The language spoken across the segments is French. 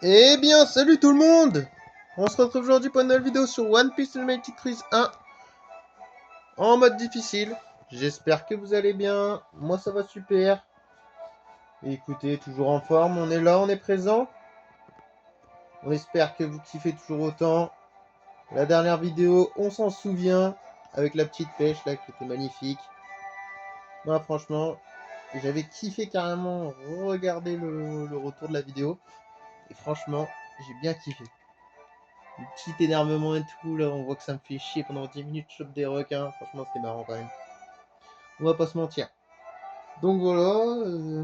Eh bien, salut tout le monde. On se retrouve aujourd'hui pour une nouvelle vidéo sur One Piece Ultimate Quiz 1 en mode difficile. J'espère que vous allez bien. Moi, ça va super. Écoutez, toujours en forme. On est là, on est présent. On espère que vous kiffez toujours autant. La dernière vidéo, on s'en souvient, avec la petite pêche là qui était magnifique. Moi, franchement, j'avais kiffé carrément regarder le retour de la vidéo. Et franchement, j'ai bien kiffé. Le petit énervement et tout, là, on voit que ça me fait chier pendant 10 minutes, je chope des requins. Franchement, c'était marrant quand même. On va pas se mentir. Donc voilà,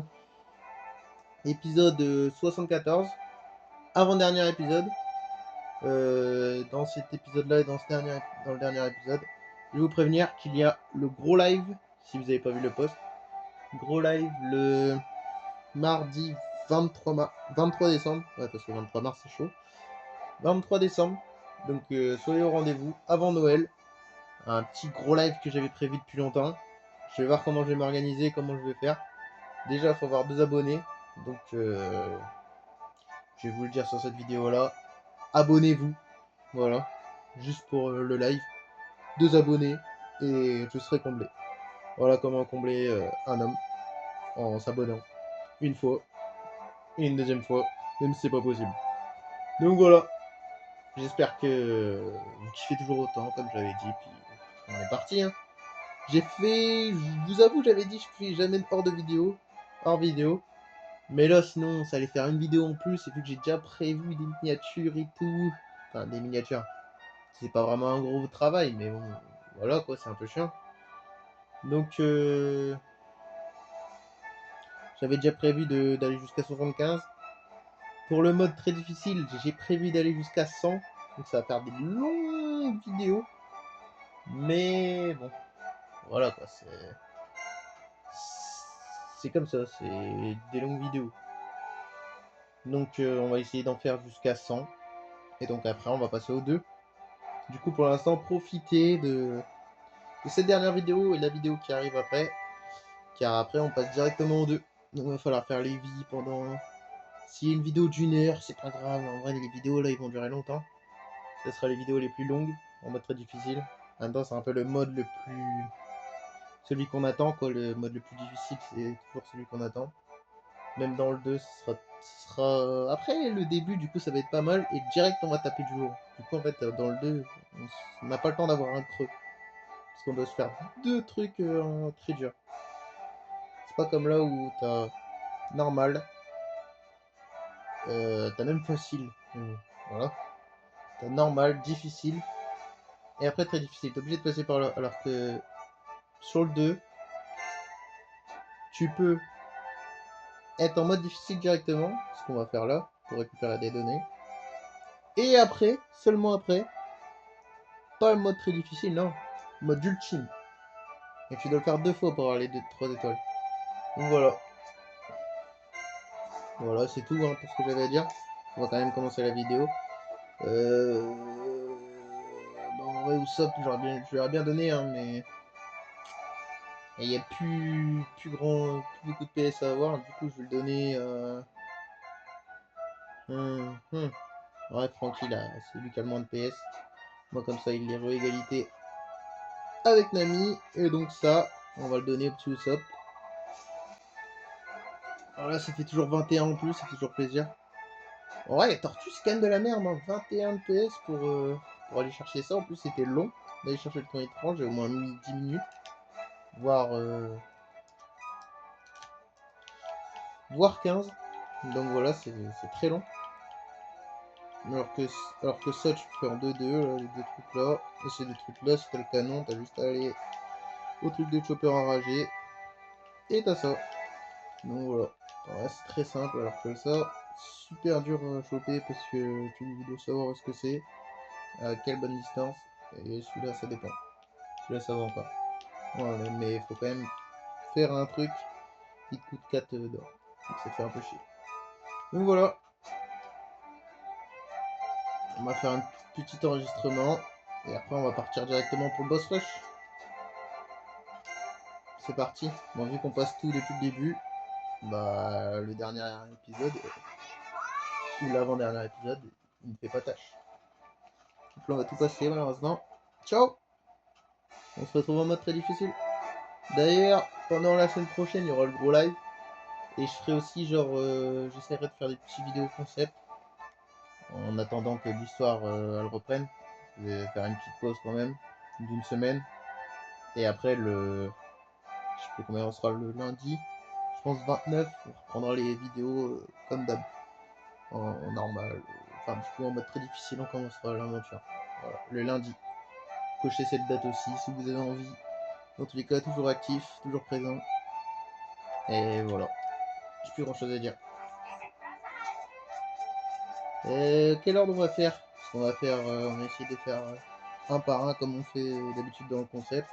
épisode 74, avant-dernier épisode. Dans cet épisode-là et dans le dernier épisode, je vais vous prévenir qu'il y a le gros live, si vous n'avez pas vu le post. Gros live le mardi 23 décembre. Ouais, parce que 23 mars, c'est chaud. 23 décembre. Donc soyez au rendez-vous avant Noël. Un petit gros live que j'avais prévu depuis longtemps. Je vais voir comment je vais m'organiser, comment je vais faire. Déjà, il faut avoir 2 abonnés. Donc, je vais vous le dire sur cette vidéo-là. Abonnez-vous. Voilà. Juste pour le live. 2 abonnés et je serai comblé. Voilà comment combler un homme en s'abonnant une fois et une deuxième fois, même si c'est pas possible. Donc voilà. J'espère que vous kiffez toujours autant, comme j'avais dit. Puis on est parti, hein. J'ai fait, je vous avoue, j'avais dit je fais jamais hors vidéo. Mais là, sinon, ça allait faire une vidéo en plus, et vu que j'ai déjà prévu des miniatures et tout. Enfin, des miniatures. C'est pas vraiment un gros travail, mais bon, voilà quoi, c'est un peu chiant. Donc, j'avais déjà prévu d'aller jusqu'à 75. Pour le mode très difficile, j'ai prévu d'aller jusqu'à 100. Donc, ça va faire des longues vidéos. Mais bon, voilà quoi, c'est comme ça, c'est des longues vidéos. Donc on va essayer d'en faire jusqu'à 100. Et donc après on va passer aux 2. Du coup pour l'instant profitez de cette dernière vidéo et la vidéo qui arrive après. Car après on passe directement aux 2. Donc il va falloir faire les vies pendant... S'il y a une vidéo d'1 heure, c'est pas grave. En vrai les vidéos là ils vont durer longtemps. Ce sera les vidéos les plus longues, en mode très difficile. En même temps c'est un peu le mode le plus... Celui qu'on attend quoi, le mode le plus difficile c'est toujours celui qu'on attend. Même dans le 2, ce sera... Après le début, du coup, ça va être pas mal. Et direct, on va taper du lourd. Du coup, en fait, dans le 2, on n'a pas le temps d'avoir un creux. Parce qu'on doit se faire 2 trucs très durs. C'est pas comme là où t'as normal. T'as même facile. Voilà. T'as normal, difficile. Et après, très difficile. T'es obligé de passer par là. Alors que sur le 2, tu peux être en mode difficile directement. Ce qu'on va faire là, pour récupérer des données. Et après, seulement après, pas le mode très difficile, non. Mode ultime. Et tu dois le faire 2 fois pour avoir les 3 étoiles. Donc voilà. Voilà, c'est tout hein, pour ce que j'avais à dire. On va quand même commencer la vidéo. Bon, en vrai, Usopp, je l'aurais bien donné, hein, mais... Il n'y a plus beaucoup de PS à avoir. Du coup, je vais le donner à... Ouais, Francky, là, c'est lui qui a le moins de PS. Moi, comme ça, il est re-égalité avec Nami. Et donc ça, on va le donner au petit Usopp. Alors là, ça fait toujours 21 en plus, ça fait toujours plaisir. Ouais, les tortues, c'est quand même de la merde, hein. 21 PS pour aller chercher ça. En plus, c'était long d'aller chercher le temps étrange. J'ai au moins mis 10 minutes, voire, voire 15. Donc voilà, c'est très long. Alors que ça, tu fais en 2-2, là, les 2 trucs là. Et ces 2 trucs là, si t'as le canon, t'as juste à aller au truc de chopper enragé. Et t'as ça. Donc voilà. Ouais, c'est très simple, alors que ça, super dur à choper parce que tu dois savoir ce que c'est, à quelle bonne distance. Et celui-là, ça dépend. Celui-là, ça va encore. Ouais, mais il faut quand même faire un truc qui te coûte 4 d'or. Donc ça fait un peu chier. Donc voilà. On va faire un petit enregistrement. Et après, on va partir directement pour le boss rush. C'est parti. Bon, vu qu'on passe tout depuis le début, bah, le dernier épisode, ou l'avant-dernier épisode, il ne fait pas tâche. Donc là on va tout passer malheureusement. Ciao. On se retrouve en mode très difficile. D'ailleurs, pendant la semaine prochaine, il y aura le gros live. Et je ferai aussi genre, j'essaierai de faire des petites vidéos concept. En attendant que l'histoire elle reprenne. Je vais faire une petite pause quand même, d'une semaine. Et après je sais plus combien on sera le lundi. Je pense 29, on reprendra les vidéos comme d'hab. En normal. Enfin du coup en mode très difficile on commencera l'aventure. Voilà, le lundi. Cochez cette date aussi si vous avez envie. Dans tous les cas, toujours actif, toujours présent. Et voilà. J'ai plus grand chose à dire. Quel ordre on va faire? Parce qu'on va faire, on va essayer de faire un par un comme on fait d'habitude dans le concept.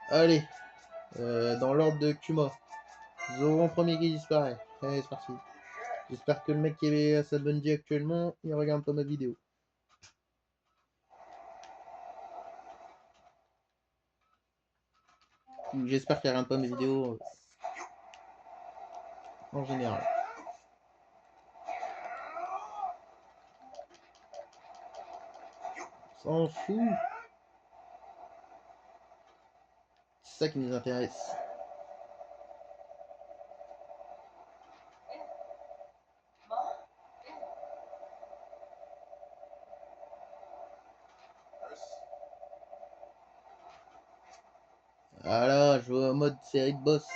Allez, dans l'ordre de Kuma. Zoro en premier qui disparaît. Allez, c'est parti. J'espère que le mec qui est à sa bonne vie actuellement, il regarde pas ma vidéo. J'espère qu'il regarde pas mes vidéos en général. S'en fout. C'est ça qui nous intéresse. Voilà, je joue en mode série de boss.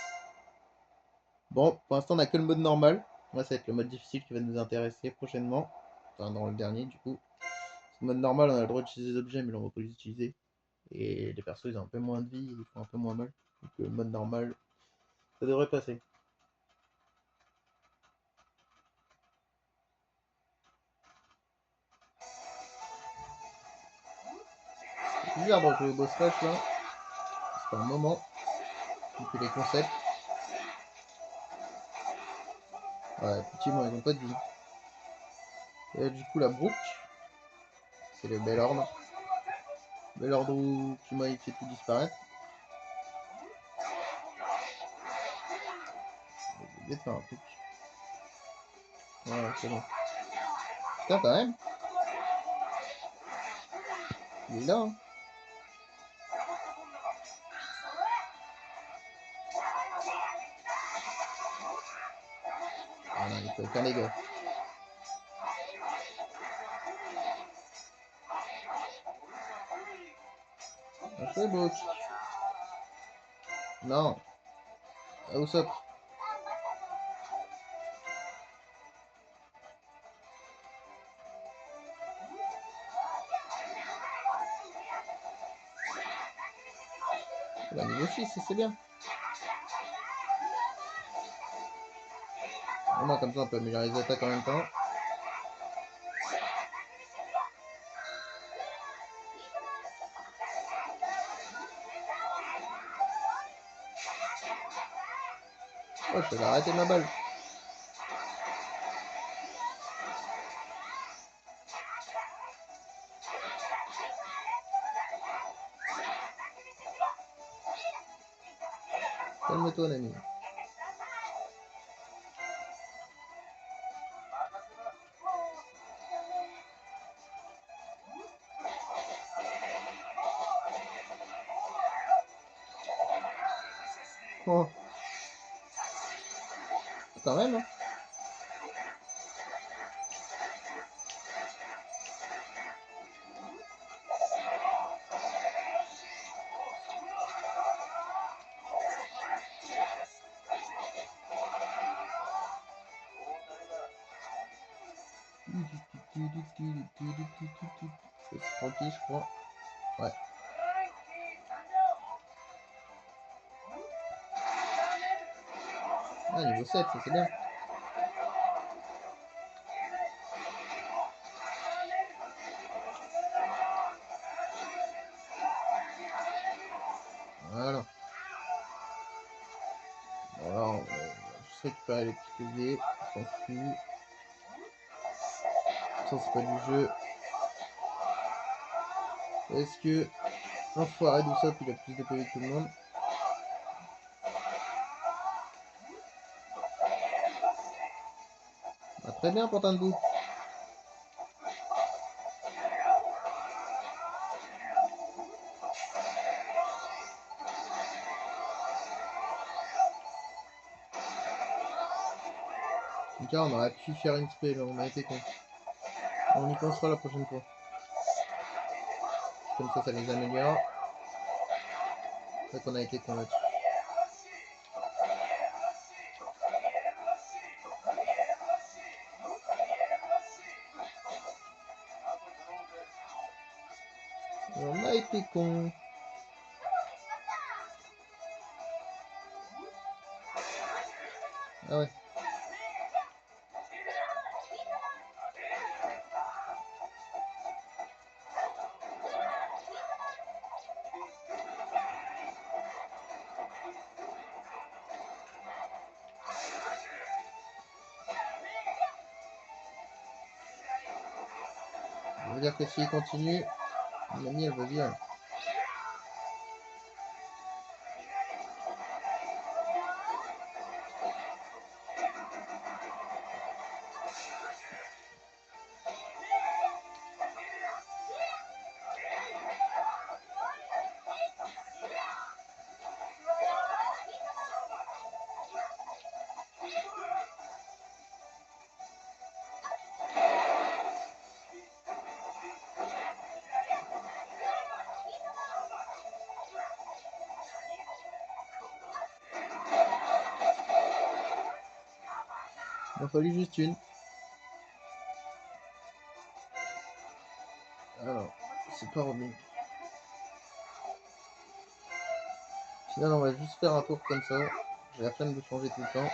Bon, pour l'instant, on a que le mode normal. Moi, ça va être le mode difficile qui va nous intéresser prochainement. Enfin, dans le dernier, du coup. Le mode normal, on a le droit d'utiliser des objets, mais là, on va pas les utiliser. Et les persos, ils ont un peu moins de vie, ils font un peu moins mal. Donc, le mode normal, ça devrait passer. C'est bizarre de jouer au boss rush là. C'est pas un moment. Depuis les concepts. Ouais, effectivement, ils ont pas de vie. Et là, du coup, la Brooke, c'est le bel ordre. Bel ordre où Kima il fait tout disparaître. J'ai oublié de faire un truc. Ouais, c'est bon. Putain, quand même. Il est là, hein. Ah non, il fait aucun dégât. Ah, c'est Brooke. Non. Ah, Usopp. Bah, niveau 6, c'est bien. Vraiment, comme ça, on peut améliorer les attaques en même temps. Oh, je vais arrêter ma balle. Calme-toi, Nami. Oh, quand même, hein. C'est tranquille, je crois. Ouais. Ah, niveau 7, ça c'est bien. Voilà. Voilà, on va juste récupérer les petits PV. On s'en fout. Ça, c'est pas du jeu. Est-ce que l'enfoiré d'Usopp il a plus de PV que tout le monde? Très bien, Pantin de boue. Tiens, on aurait pu faire une spé, là, on a été con. On y pensera la prochaine fois. Comme ça les améliore. C'est vrai qu'on a été con là-dessus. On a été con. Ah ouais. Ça veut dire que s'il continue, Mamie elle veut bien. Il a fallu juste une. Alors, c'est pas Robin. Au final, on va juste faire un tour comme ça. J'ai la flemme de changer tout le temps.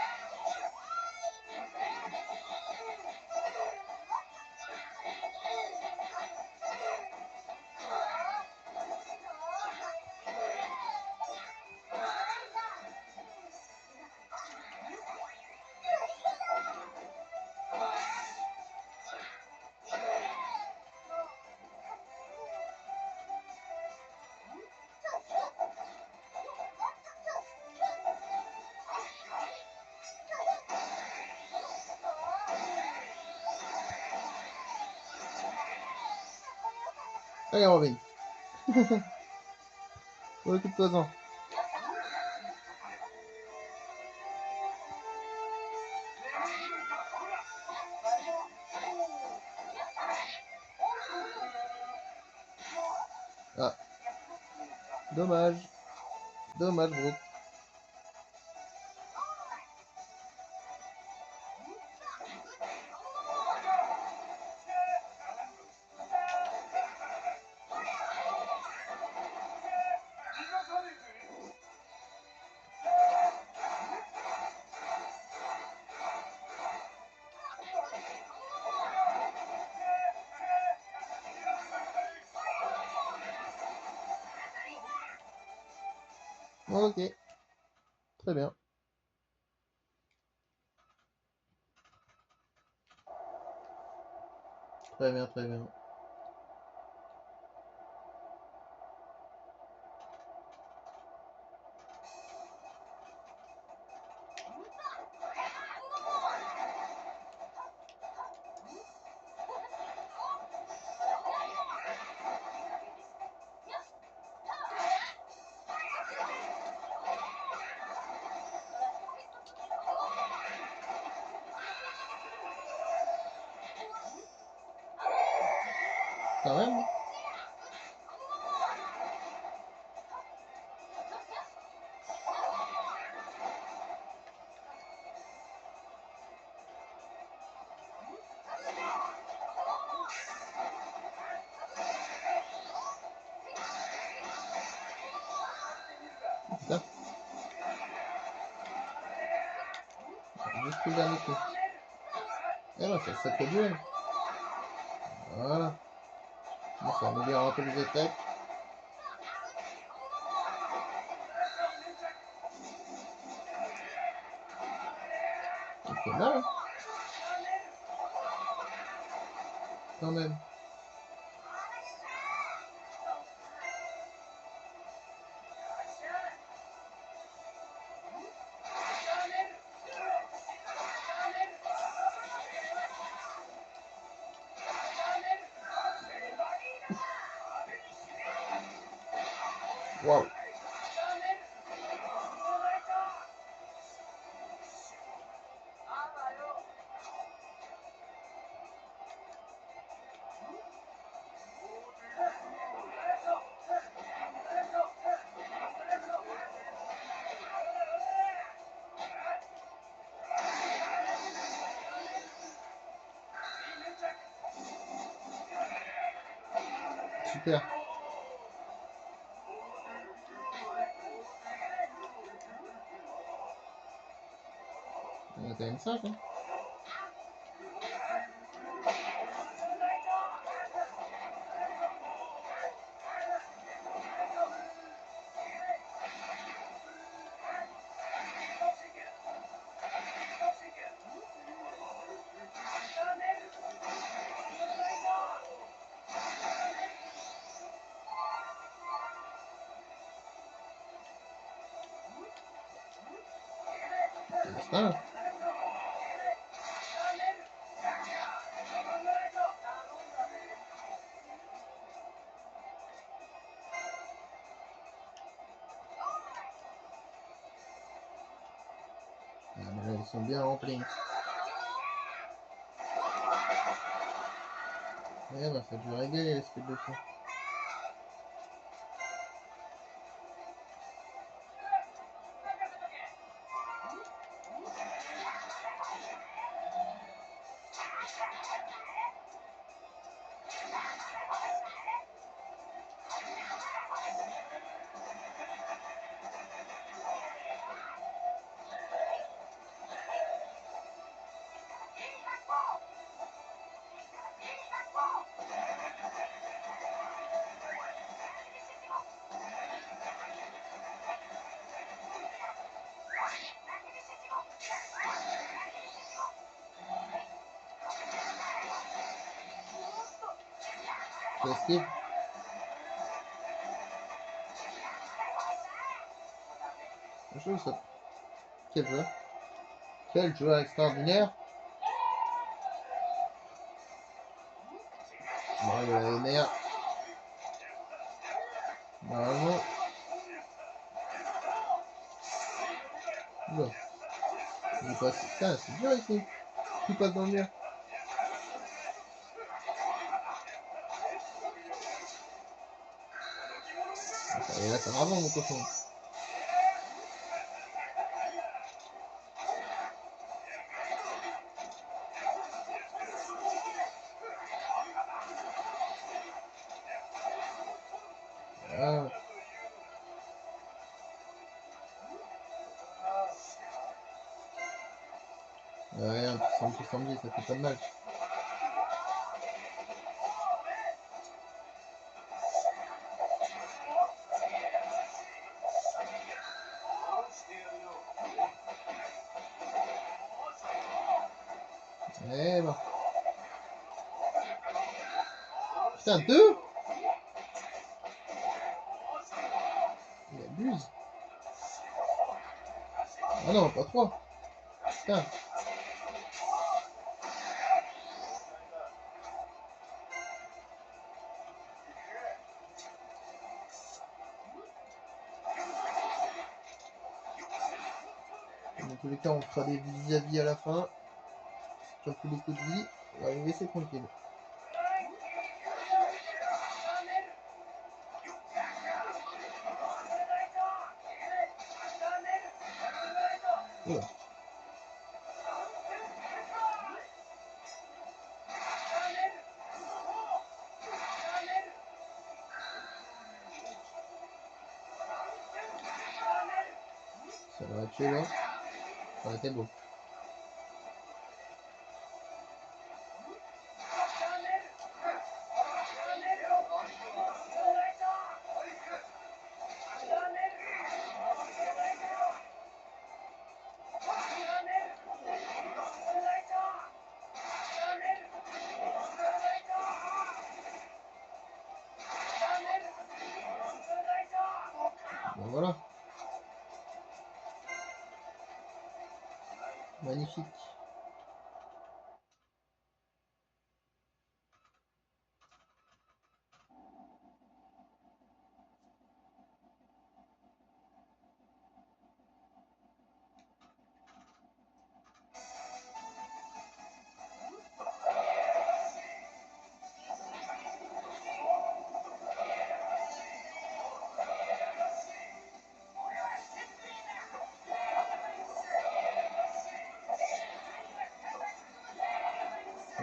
Allez Robin. Occupe-toi-en. Ah. Dommage. Dommage, bro. Ok. Très bien. Très bien, très bien. Quand même. Putain. Juste le dernier coup. Et là, c'est un sacré duel. Voilà. Bon, ça améliore un peu les attaques. Ça fait mal, hein, quand même. Waouh. Super. On a quand même 5, hein. Ah. Ah, mais là, ils sont bien remplis. Ouais, bah ça dû régaler les speed de feu. Tu esquives. Je sais. Quel joueur. Quel joueur extraordinaire. Bon, il a les nerfs. Normalement. Oula. Il passe. Putain, c'est dur ici. Tout passe dans le mur. Et là, ça va vraiment mon cochon. Ah. Ouais, un petit 170, ça fait pas de mal. Eh ben. Putain, 2. Il abuse. Ah non, pas 3. Putain. Dans tous les cas, on fera des vis-à-vis à la fin. Qui ont plus beaucoup de vie. On va les laisser tranquilles. Voilà. Ça l'aurait tué là. Ça aurait été beau. Ben voilà. Magnifique.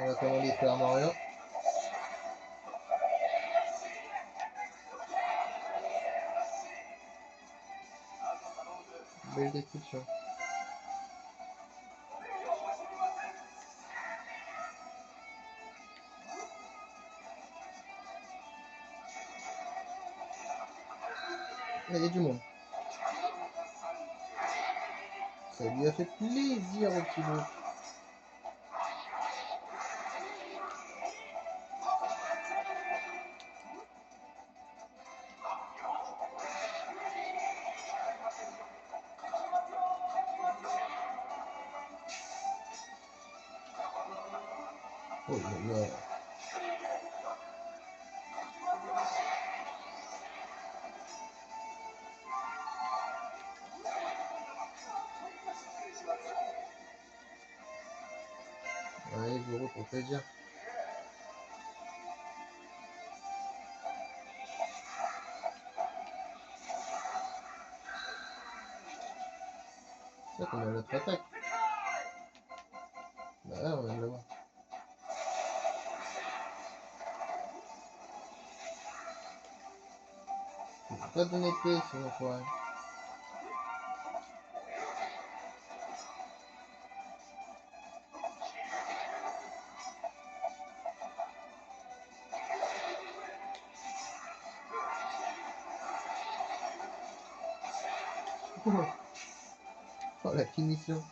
On va commander faire Mario. Belle description. Il y a du monde. Ça lui a fait plaisir au petit bout. Oh là là. Ouais, Zoro pour te dire. C'est ça qu'on a notre attaque. Bah ouais, on vient de l'avoir. Pas d'honnêteté, sinon quoi. Oh la finition.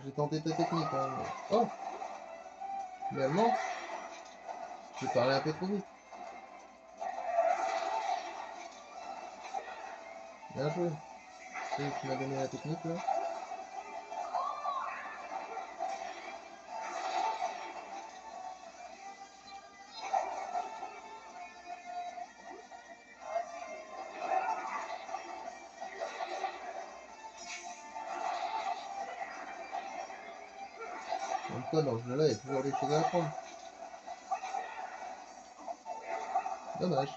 J'ai tenté ta technique. Hein. Oh, finalement, j'ai parlé un peu trop vite. Bien joué. C'est qui m'a donné la technique là. En tout cas, dans ce jeu-là, il y a toujours des choses à apprendre. Dommage.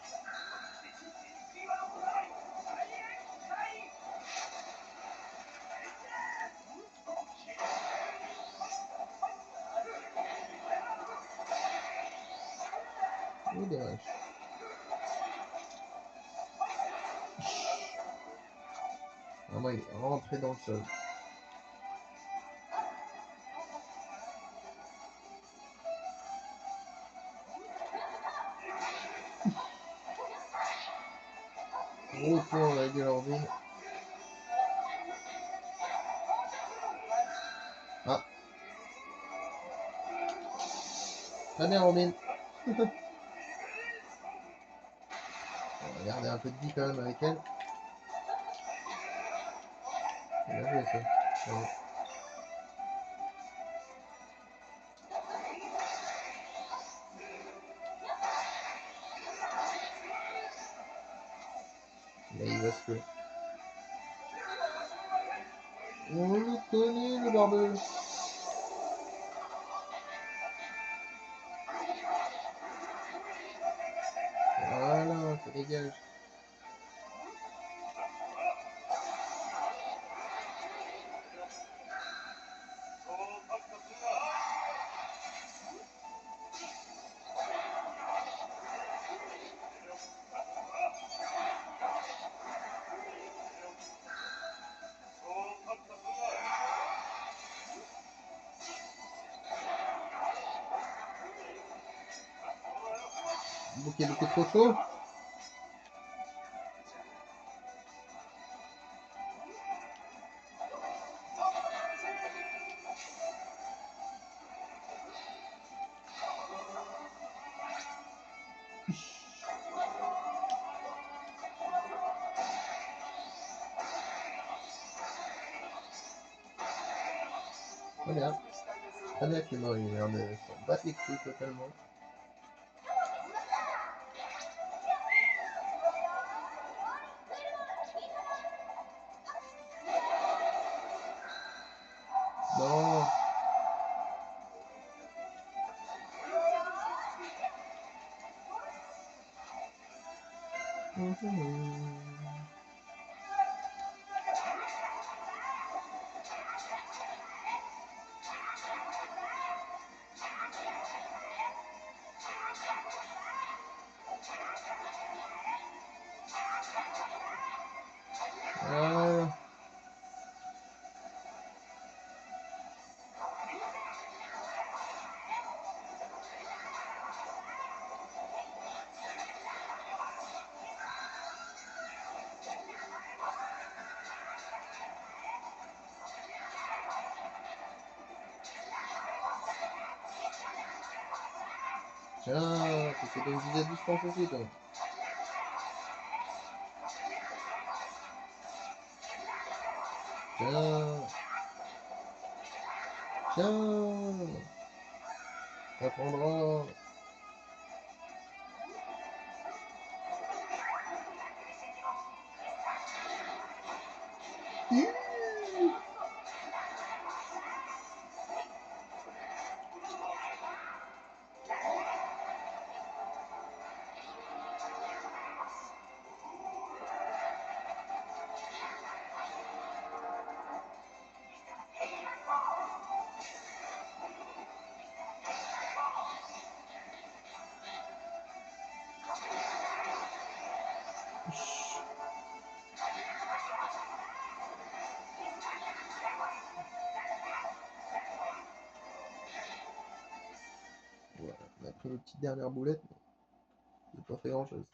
Oh, dommage. Vraiment, il est rentré dans le sol. Gros point avec de l'ordine. Ah. Très bien, Robin. On va garder un peu de vie quand même avec elle. Bien joué ça. Ouais. Là, il va se tuer. On le connaît, le barbeux. Voilà, ça dégage. Bouquet beaucoup trop chaud. Très bien. Très bien, Clément, il a l'air de s'en battre les couilles totalement. Tiens, t'essaies de me viser à distance aussi, toi. Tiens. Tiens. T'apprendras. Voilà, on a pris une petite dernière boulette, mais j'ai pas fait grand chose.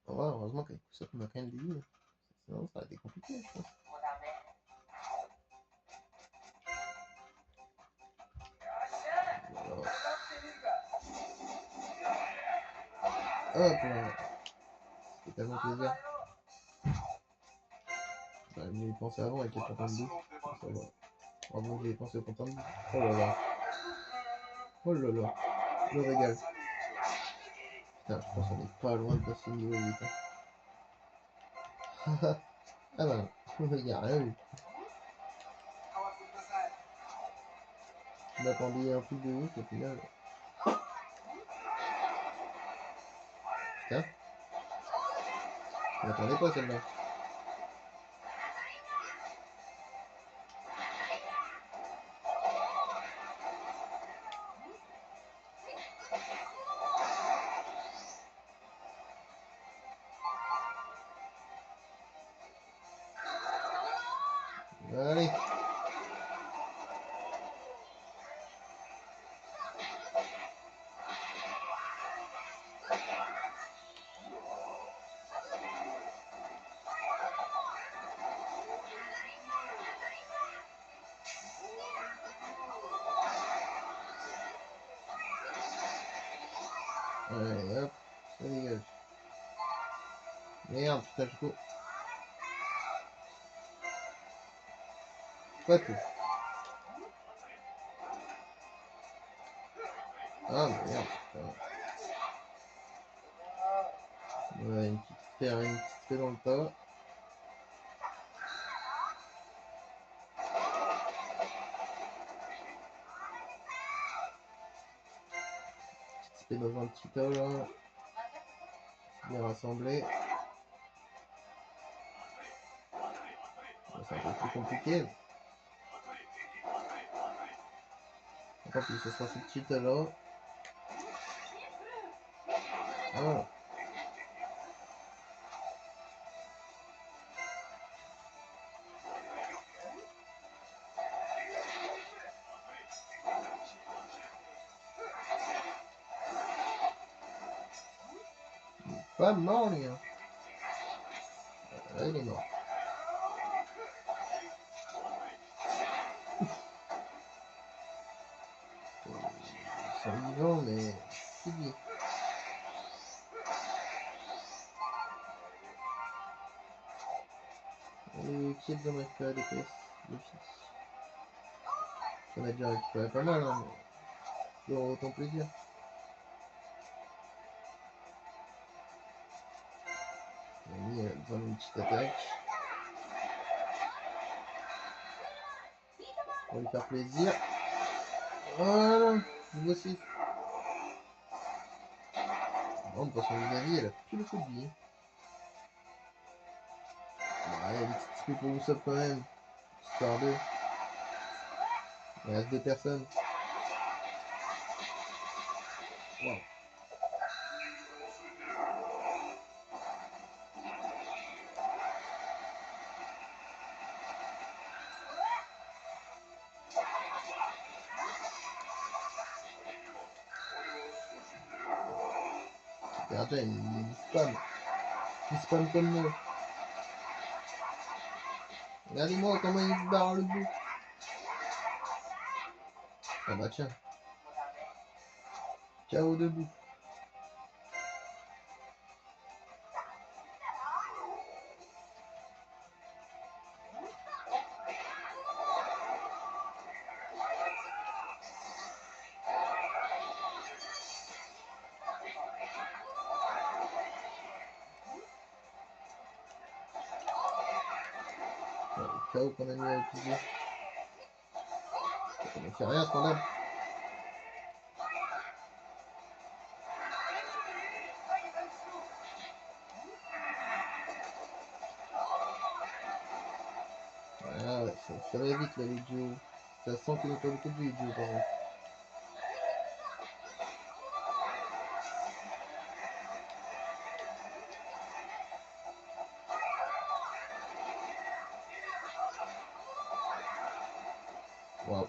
Ouais, heureusement qu'avec tout ça, on a quand même des lignes. Sinon, ça aurait été compliqué, je pense. Voilà. Hop là. C'est tellement plaisir. J'aurais mieux y penser avant avec les pantins de boue. Ça va. Heureusement que j'ai pensé aux pantins de boue. Oh là là. Oh là là. Le régal. Putain, je pense qu'on est pas loin de passer niveau 8. Hein. Ah bah non. Il n'y a rien eu. Je m'attendais à un truc de ouf au final. Putain. Je m'attendais pas celle-là. Allez. Allez, hop. Ça dégage. Merde, putain, je cours. Pas tout. Ah merde, putain. Ouais, une petite fée dans le tas. Petite fée dans un petit tas là. Bien rassemblé. C'est un peu plus compliqué. Tant pis, ce sera ce petit tas là. Voilà. Pas mort lui. Hein. Là, il est mort. Ils sont vivants, mais plus de vie. Et qui est besoin de récupérer des pièces de filles. On a déjà récupéré pas mal, hein, mais toujours autant plaisir. On a mis besoin d'une petite attaque. Pour lui faire plaisir. Voilà, vous voici. Non, de toute façon, vis-à-vis, elle a plus beaucoup de vie. Ouais, il y a des petites spé pour Usopp quand même. Histoire d'eux. Il reste 2 personnes. Wow. Gardien, il spam. Il spam comme moi. Regardez-moi comment il se barre le bout. Ah bah tiens. KO debout. KO qu'on a mis à utiliser. On ne fait rien, scandale. Ah ouais, ça va vite là les duos. Ça sent qu'il n'y a pas beaucoup de vie, les duos par contre. Waouh.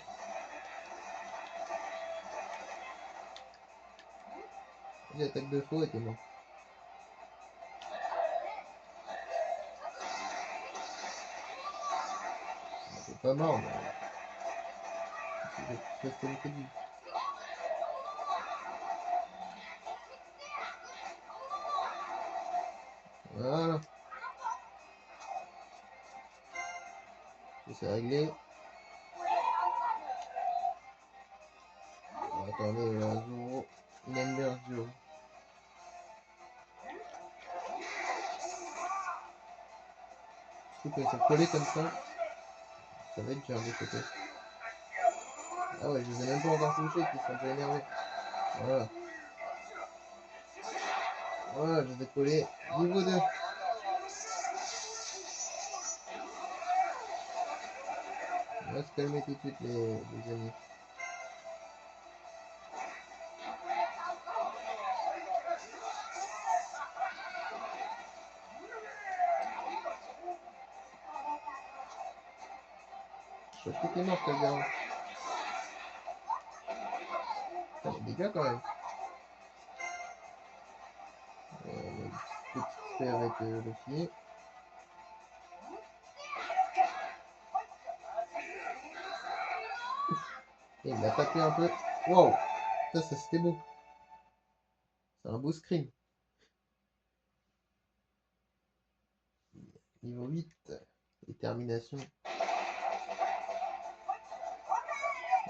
L'attaque de faux était mort. C'est pas mort, mais c'est resté beaucoup de vie. Voilà. C'est réglé. Attendez, Zoro, il aime bien ce duo. Surtout quand ils sont collés comme ça va être dur de côté. Ah ouais, je les ai même pas encore touchés, qu'ils sont déjà énervés. Voilà. Voilà, je les ai collés. Niveau 2. On va se calmer tout de suite les amis. Je crois que t'es mort, Calgaro. T'as des dégâts quand même. Le petit frère avec le filet. Et il l'a tapé un peu. Waouh! Ça c'était beau. C'est un beau screen. Niveau 8. Détermination.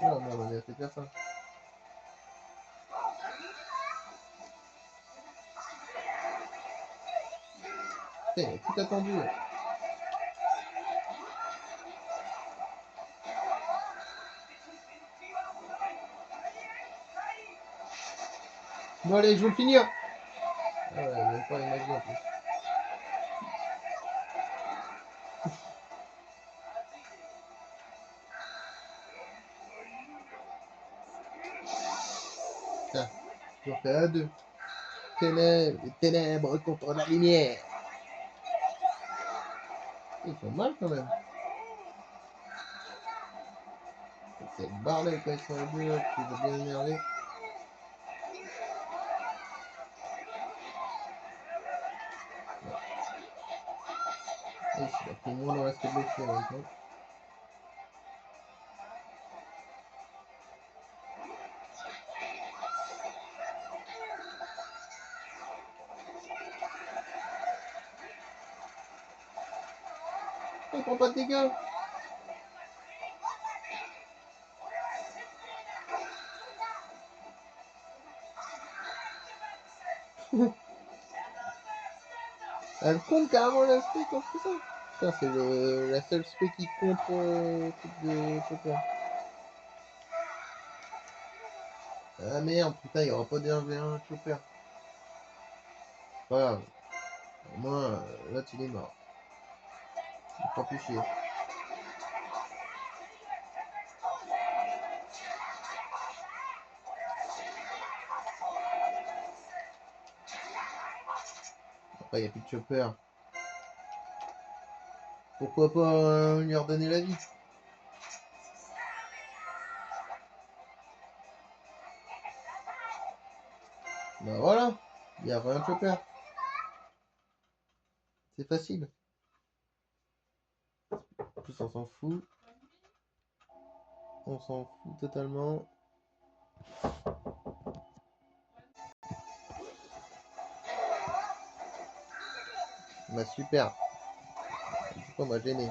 Oh non, on a fait faire ça. Putain, il a tout attendu. Bon allez, je veux le finir. Ah ouais, même pas une magie en plus. Putain, j'en fais un, deux. Ténèbres, les ténèbres contre la lumière. Ils font mal quand même. C'est le bordel quand ils sont à deux là, qui va bien énerver. Et il a pris moins dans l'aspect de l'effet maintenant. Il prend pas de dégâts. Elle compte carrément l'aspect contre ça. Putain, c'est la seule spé qui contre truc de chopper. Ah merde, putain, il n'y aura pas de 1v1 chopper. Pas grave. Au moins, l'autre il est mort. Il faut plus chier. Après, il n'y a plus de chopper. Pourquoi pas lui redonner la vie? Bah voilà, il y a rien de chopper. C'est facile. En plus, on s'en fout. On s'en fout totalement. Bah super. Pourquoi m'a gêné?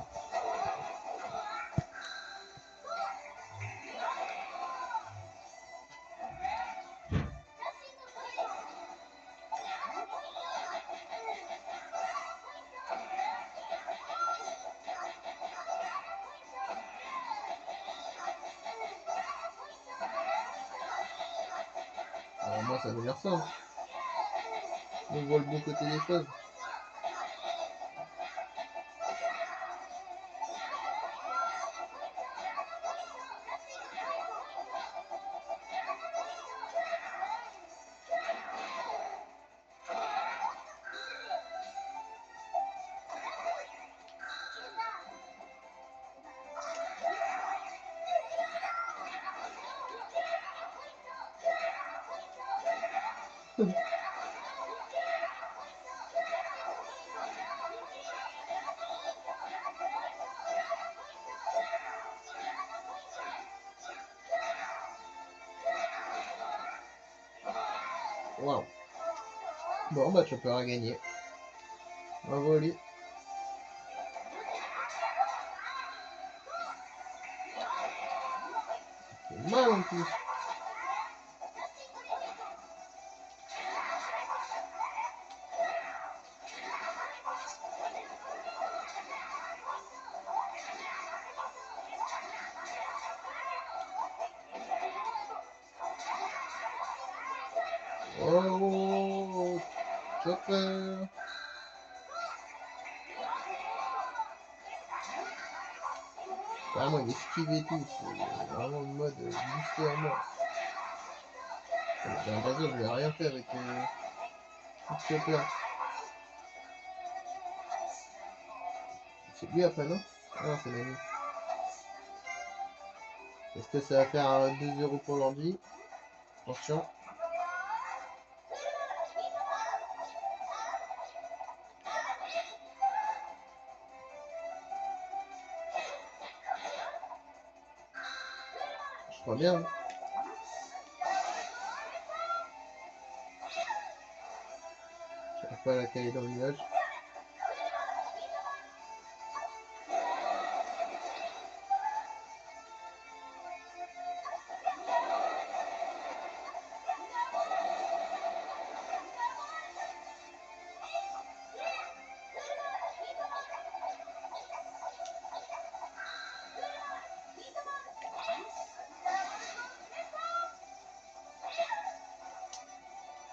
Alors moi ça veut dire ça. On voit le bon côté des choses. Waouh. Bon bah Chopper a gagné. Bravo lui. C'est mal en plus. Oh, Chopper. Vraiment, il esquive et tout. C'est vraiment le mode booster en mort. J'ai l'impression que je n'ai rien fait avec Chopper. C'est lui après, non? Ah, c'est Nami. Est-ce que ça va faire un 2-0 pour l'ordi? Attention. Je crois bien. J'arrive pas à la caler dans le nuage.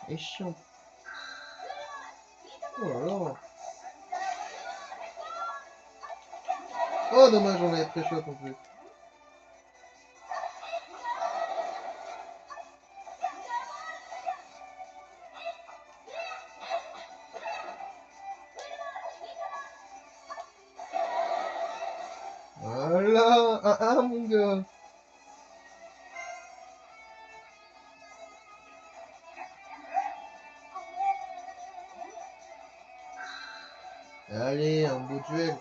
Et chiant. Oh là là. Oh dommage, on avait très chaud en plus. Voilà, mon gars. Allez, un beau duel.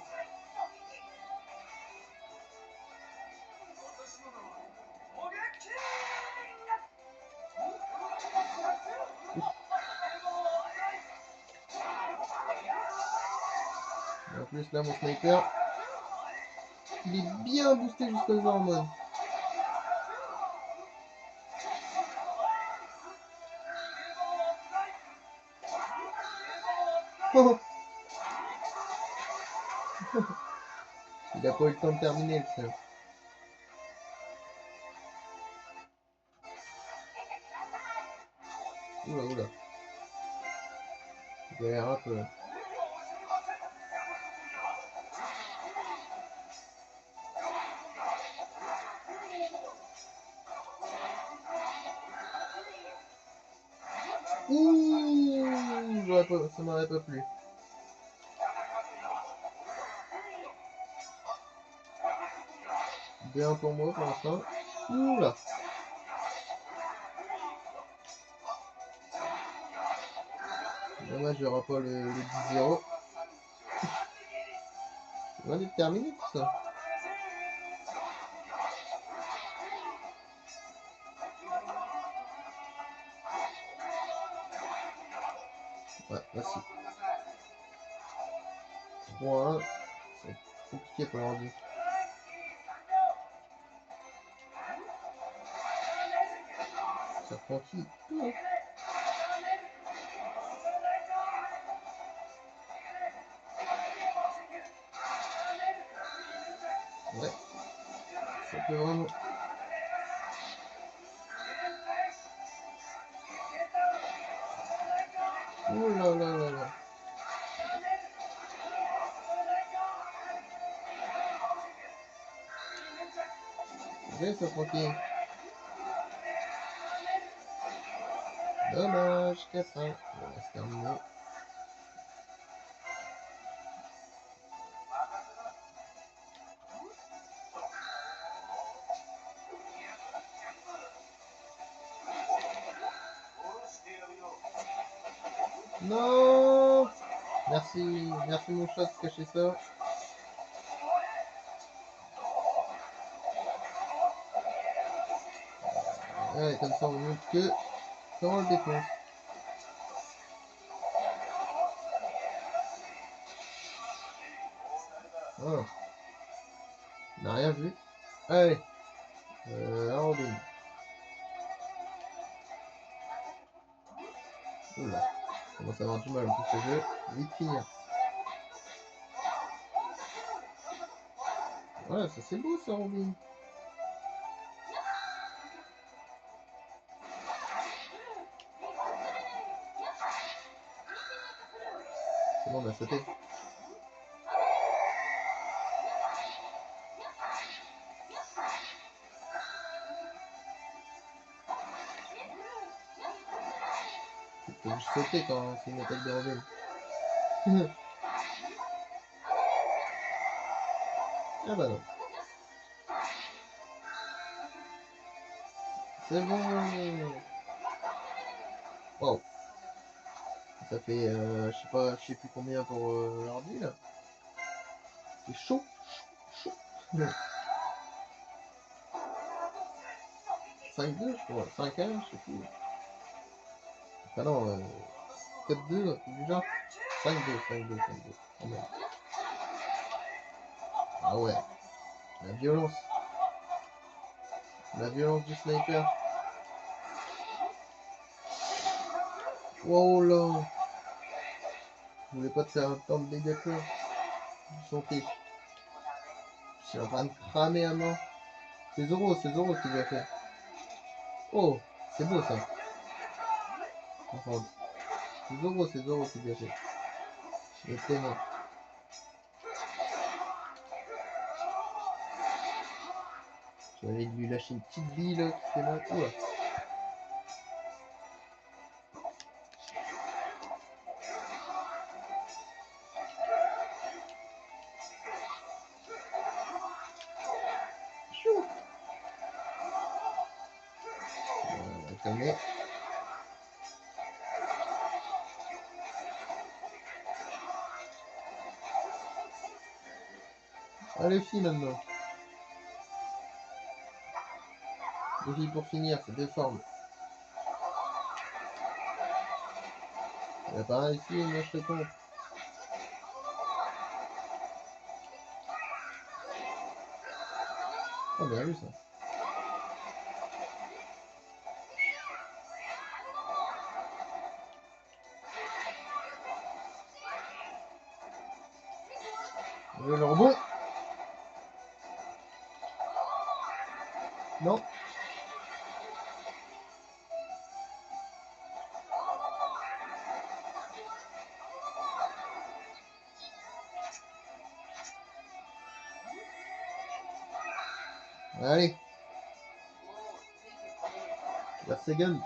En plus là, mon sniper, il est bien boosté jusqu'au genre en mode. Oh. Il a pas eu le temps de terminer le seul. Oula, oula. Il galère un peu. Ouh, ça m'aurait pas plu. 2-1 pour moi pour l'instant. Ouh là. Dommage, il n'y aura pas le 10-0. Loin d'être terminé tout ça. Ouais, merci. 3-1. C'est compliqué pour l'ordi. Ça prend qui? Ouais. Ça peut vraiment. Ouh là là là là. Ouais, ça prend qui? Dommage, 4-1. Bon, c'est terminé. Non! Merci, merci mon chat de cacher ça. Ouais, comme ça on montre que comment on le défonce. Oh. On n'a rien vu. Allez. Robin. Oula. On commence à avoir du mal pour ce jeu. Vite finir. Voilà, ça c'est beau ça Robin. C'est bon, on a sauté. Faut juste sauter quand c'est une attaque de Robin. Ah bah non. C'est bon. Wow. Ça fait, je sais plus combien pour l'ordi là. C'est chaud. Chaud. 5-2 je crois. 5-1, je sais plus. Ah non, 4-2, déjà. 5-2, 5-2, 5-2. Oh merde. Ah ouais. La violence. La violence du sniper. Wow là. Je voulais pas te faire tant de dégâts que je sentais. Je suis en train de cramer à mort. C'est Zoro qui lui a fait. Oh, c'est beau ça. Enfin, c'est Zoro qui lui a fait. Il est tellement. Je vais lui lâcher une petite bille là qui fait mal. Oula. Chou. On va calmer. Allez, filles maintenant. Les filles pour finir, c'est deux formes. Il n'y a pas un ici, moi je te compte. Oh, bien vu ça. Le rebond. Non. Allez. La seconde.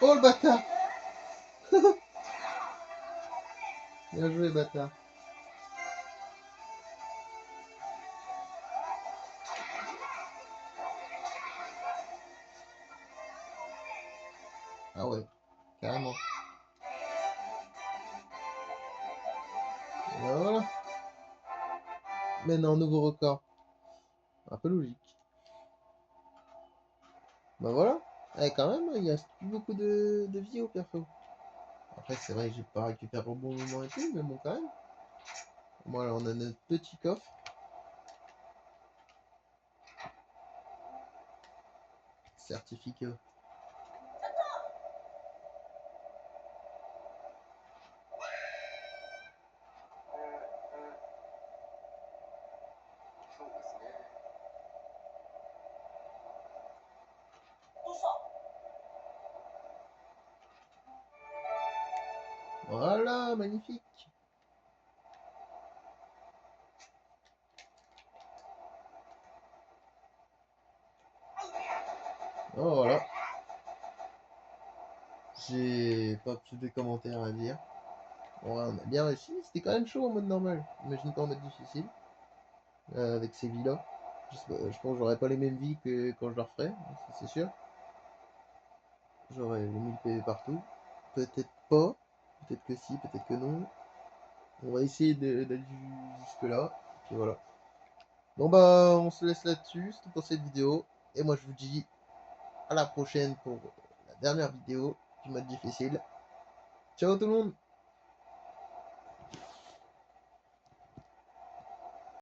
Oh le bâtard. Bien joué, bâtard. Ah ouais, carrément. Ben voilà. Maintenant, nouveau record. Un peu logique. Bah voilà. Eh, quand même, il y a plus beaucoup de vie au perso. Après, c'est vrai que j'ai pas récupéré au bon moment et tout, mais bon, quand même. Voilà, on a notre petit coffre. Certificat. Voilà, magnifique. Oh, voilà. J'ai pas plus de commentaires à dire. Bon, ouais, on a bien réussi. C'était quand même chaud en mode normal. Imagine pas en mode difficile. Avec ces vies-là. Je pense que j'aurais pas les mêmes vies que quand je leur ferai. Ça, c'est sûr. J'aurais les 1000 PV partout. Peut-être pas. Peut-être que si, peut-être que non. On va essayer d'aller jusque là. Puis voilà. Bon bah on se laisse là-dessus. C'est tout pour cette vidéo. Et moi je vous dis à la prochaine pour la dernière vidéo du mode difficile. Ciao tout le monde!